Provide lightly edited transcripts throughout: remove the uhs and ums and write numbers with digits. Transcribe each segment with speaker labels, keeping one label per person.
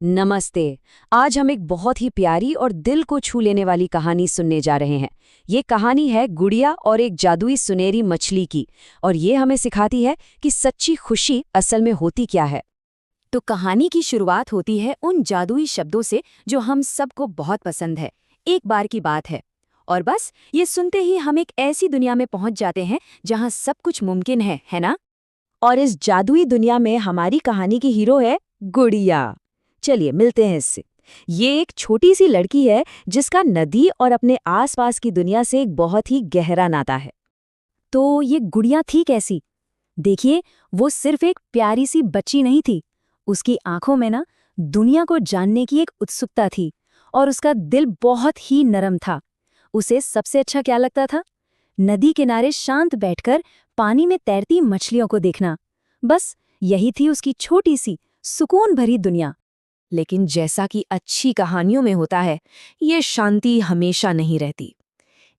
Speaker 1: नमस्ते। आज हम एक बहुत ही प्यारी और दिल को छू लेने वाली कहानी सुनने जा रहे हैं। ये कहानी है गुड़िया और एक जादुई सुनहरी मछली की, और ये हमें सिखाती है कि सच्ची खुशी असल में होती क्या है।
Speaker 2: तो कहानी की शुरुआत होती है उन जादुई शब्दों से जो हम सबको बहुत पसंद है। एक बार की बात है, और बस ये सुनते ही हम एक ऐसी दुनिया में पहुंच जाते हैं जहां सब कुछ मुमकिन है ना?
Speaker 1: और इस जादुई दुनिया में हमारी कहानी की हीरो है गुड़िया। चलिए मिलते हैं इससे। ये एक छोटी सी लड़की है जिसका नदी और अपने आसपास की दुनिया से एक बहुत ही गहरा नाता है। तो ये गुड़िया थी कैसी? देखिए, वो सिर्फ एक प्यारी सी बच्ची नहीं थी। उसकी आंखों में ना दुनिया को जानने की एक उत्सुकता थी, और उसका दिल बहुत ही नरम था। उसे सबसे अच्छा क्या लगता था? नदी किनारे शांत बैठकर पानी में तैरती मछलियों को देखना। बस यही थी उसकी छोटी सी सुकून भरी दुनिया। लेकिन जैसा कि अच्छी कहानियों में होता है, ये शांति हमेशा नहीं रहती।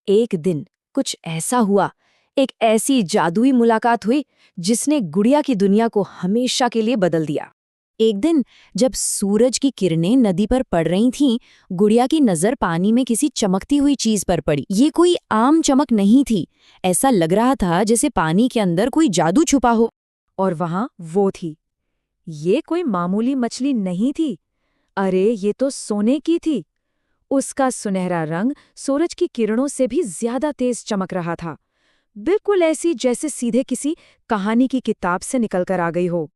Speaker 1: एक दिन कुछ ऐसा हुआ, एक ऐसी जादुई मुलाकात हुई जिसने गुड़िया की दुनिया को हमेशा के लिए बदल दिया। एक दिन जब सूरज की किरणें नदी पर पड़ रही थीं, गुड़िया की नजर पानी में किसी चमकती हुई चीज पर पड़ी। ये कोई आम चमक नहीं थी। ऐसा लग रहा था जैसे पानी के अंदर कोई जादू छुपा हो।
Speaker 3: और वहां वो थी। ये कोई मामूली मछली नहीं थी। अरे, ये तो सोने की थी। उसका सुनहरा रंग सूरज की किरणों से भी ज्यादा तेज चमक रहा था। बिल्कुल ऐसी जैसे सीधे किसी कहानी की किताब से निकलकर आ गई हो।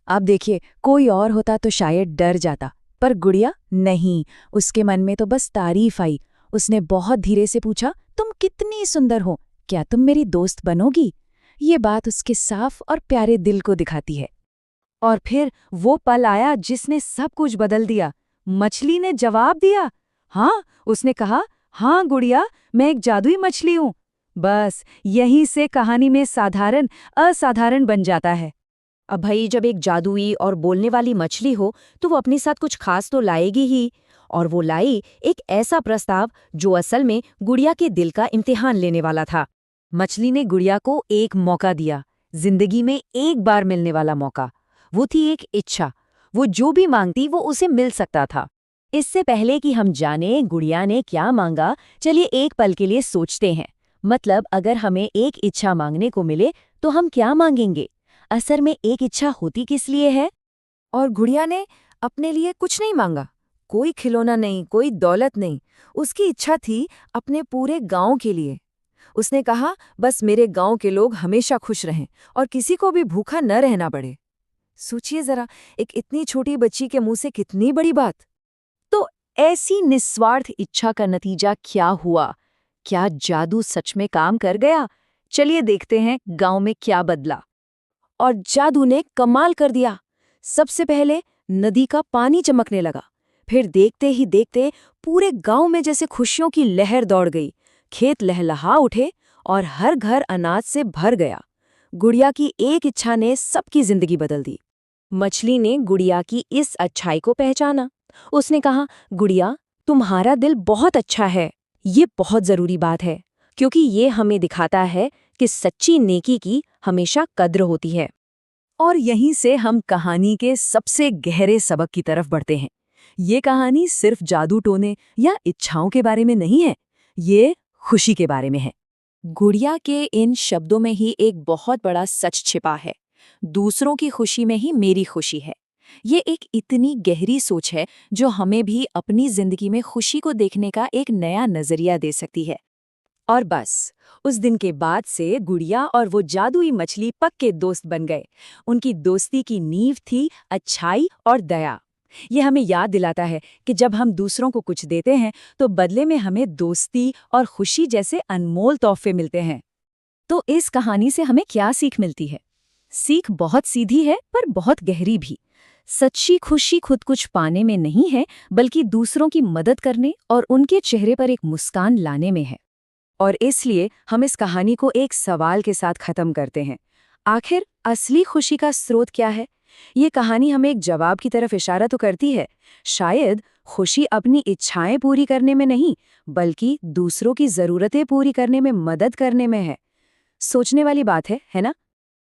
Speaker 1: अब देखिए, कोई और होता तो शायद डर जाता, पर गुड़िया नहीं। उसके मन में तो बस तारीफ आई। उसने बहुत धीरे से पूछा, तुम कितनी सुंदर हो, क्या तुम मेरी दोस्त बनोगी? ये बात उसके साफ और प्यारे दिल को दिखाती है।
Speaker 3: और फिर वो पल आया जिसने सब कुछ बदल दिया। मछली ने जवाब दिया, हाँ। उसने कहा, हाँ गुड़िया, मैं एक जादुई मछली हूँ। बस यहीं से कहानी में साधारण असाधारण बन जाता है।
Speaker 2: अब भाई, जब एक जादुई और बोलने वाली मछली हो तो वो अपने साथ कुछ खास तो लाएगी ही। और वो लाई एक ऐसा प्रस्ताव जो असल में गुड़िया के दिल का इम्तिहान लेने वाला था।
Speaker 1: मछली ने गुड़िया को एक मौका दिया, जिंदगी में एक बार मिलने वाला मौका। वो थी एक इच्छा। वो जो भी मांगती वो उसे मिल सकता था। इससे पहले कि हम जाने गुड़िया ने क्या मांगा, चलिए एक पल के लिए सोचते हैं। मतलब अगर हमें एक इच्छा मांगने को मिले तो हम क्या मांगेंगे? असल में एक इच्छा होती किस लिए है?
Speaker 3: और गुड़िया ने अपने लिए कुछ नहीं मांगा। कोई खिलौना नहीं, कोई दौलत नहीं। उसकी इच्छा थी अपने पूरे गांव के लिए। उसने कहा, बस मेरे गांव के लोग हमेशा खुश रहें और किसी को भी भूखा न रहना पड़े। सोचिए जरा, एक इतनी छोटी बच्ची के मुंह से कितनी बड़ी बात।
Speaker 1: तो ऐसी निस्वार्थ इच्छा का नतीजा क्या हुआ? क्या जादू सच में काम कर गया? चलिए देखते हैं गांव में क्या बदला। और जादू ने कमाल कर दिया। सबसे पहले नदी का पानी चमकने लगा। फिर देखते ही देखते पूरे गांव में जैसे खुशियों की लहर दौड़ गई। खेत लहलहा उठे और हर घर अनाज से भर गया। गुड़िया की एक इच्छा ने सबकी जिंदगी बदल दी। मछली ने गुड़िया की इस अच्छाई को पहचाना। उसने कहा, गुड़िया, तुम्हारा दिल बहुत अच्छा है। ये बहुत जरूरी बात है, क्योंकि ये हमें दिखाता है कि सच्ची नेकी की हमेशा कद्र होती है। और यहीं से हम कहानी के सबसे गहरे सबक की तरफ बढ़ते हैं। ये कहानी सिर्फ जादू टोने या इच्छाओं के बारे में नहीं है, ये खुशी के बारे में है। गुड़िया के इन शब्दों में ही एक बहुत बड़ा सच छिपा है। दूसरों की खुशी में ही मेरी खुशी है। ये एक इतनी गहरी सोच है जो हमें भी अपनी जिंदगी में खुशी को देखने का एक नया नजरिया दे सकती है। और बस उस दिन के बाद से गुड़िया और वो जादुई मछली पक्के दोस्त बन गए। उनकी दोस्ती की नींव थी अच्छाई और दया। ये हमें याद दिलाता है कि जब हम दूसरों को कुछ देते हैं तो बदले में हमें दोस्ती और खुशी जैसे अनमोल तोहफे मिलते हैं। तो इस कहानी से हमें क्या सीख मिलती है? सीख बहुत सीधी है पर बहुत गहरी भी। सच्ची खुशी खुद कुछ पाने में नहीं है, बल्कि दूसरों की मदद करने और उनके चेहरे पर एक मुस्कान लाने में है। और इसलिए हम इस कहानी को एक सवाल के साथ खत्म करते हैं। आखिर असली खुशी का स्रोत क्या है? ये कहानी हमें एक जवाब की तरफ इशारा तो करती है। शायद खुशी अपनी इच्छाएं पूरी करने में नहीं, बल्कि दूसरों की जरूरतें पूरी करने में मदद करने में है। सोचने वाली बात है ना?